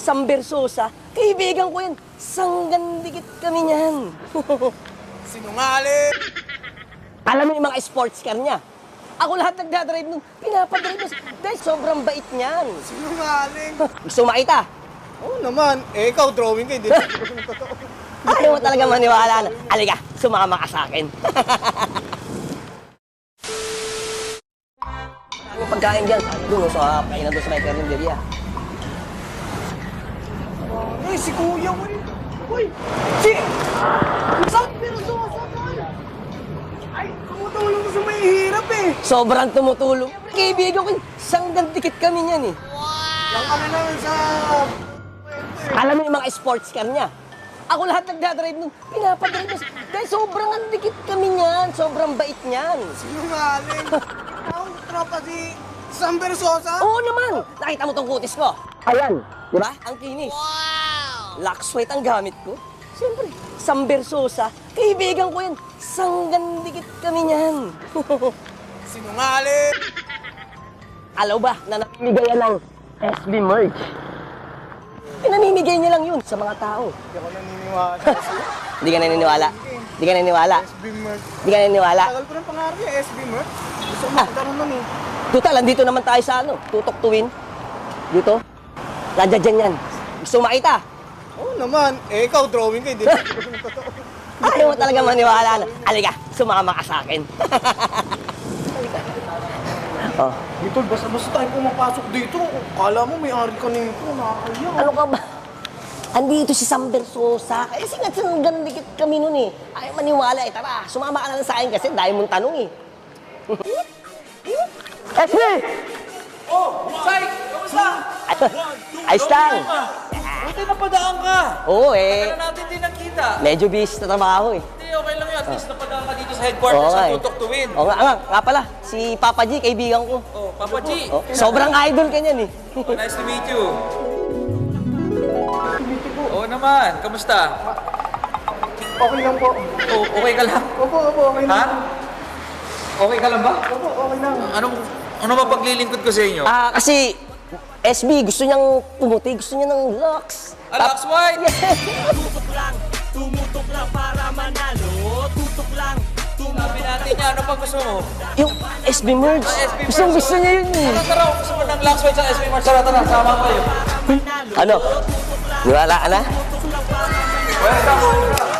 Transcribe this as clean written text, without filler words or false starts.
Samber Sosa, kaibigan ko yan. Sanggandikit kami niyan. Sinungaling! Alam mo yung mga sports car niya. Ako lahat nagdadrive nun, pinapadrive nun. Dahil sobrang bait niyan. Sinungaling! Gusto mo makita? Oo naman. Eh, ikaw, drawing ka, hindi. Ayaw mo talaga maniwala na. Halika, sumama ka sa akin. Ang pagkain dyan, doon sa kainan doon sa may karinderya. Eh, si Kuya, uy! Uy! Si! Samber Sosa, tol! Ay, tumutulong sa may hirap eh! Sobrang tumutulong. Kaibigan ko, sanggandikit kami niyan eh. Yung ano naman sa... Alam mo yung mga sports car niya. Ako lahat nagdadrive nun, pinapadrive nun. Dahil sobrang andikit kami niyan, sobrang bait niyan. Sinungaling! Ang tropa si Samber Sosa? Oo naman, nakita mo tong kutis ko. Ayan, di ba? Ang kinis. Wow! Lux White ang gamit ko. Siyempre, Samber Sosa, kaibigan ko yan. Sanggandikit kami niyan. Sinungaling! Alaw ba na namimigay yan ng SB merch? Pinamimigay niya lang yun sa mga tao. Hindi ako naniniwala. Hindi ka naniniwala? Hindi ka naniniwala? SB Merch. Hindi ka naniniwala? Tagal ko ng pangarap yung SB Merch. Gusto ko magkaroon nun eh. Total, andito naman tayo sa ano, Tutok Tuwin. Dito. Nandiyan dyan yan. Gusto mo makita? Oo naman. Eh, ikaw, drawing ka, hindi. Ayaw mo talaga maniwala na. Halika, sumama ka sa akin. Oh. Dito, basta tayo pumapasok dito. Kala mo may ari ka nito. Nakakaya. Ano ka ba? Andito si Samber Sosa. Kasi nga sanggandikit kami nun eh. Ayaw maniwala eh. Tara, sumama ka na lang sa akin kasi dahil mong tanong eh. SB! Oh, Sai! Kamusta? Ayos lang. Buti napadaan ka. Oo eh. Tagal na natin din nakita. Medyo busy sa trabaho eh. Hindi, okay lang yun. At least napadaan ka dito sa headquarters Oo nga sa eh. Tutok Tuwin. Oo nga pala. Si Papa G, kaibigan ko. Oh, Papa G. Oh, sobrang idol ka niyan eh. Oh, nice to meet you. Oo naman, kamusta? Okay lang po. Oh, okay ka lang? Opo, okay Ha? lang. Okay ka lang ba? Opo, okay lang. Ano ba paglilingkod ko sa inyo? Kasi SB, gusto niyang pumuti, gusto niya ng locks. Alex White! Tumutok lang para manalo. Tutok lang, Sabi natin niya, ano pa gusto mo? Yung SB merch. SB merch. Gusto niya yun eh. Tara, gusto mo ng Alex White sa SB Mart. Tara, sama kayo. Ano? Niwala ka na? Welcome.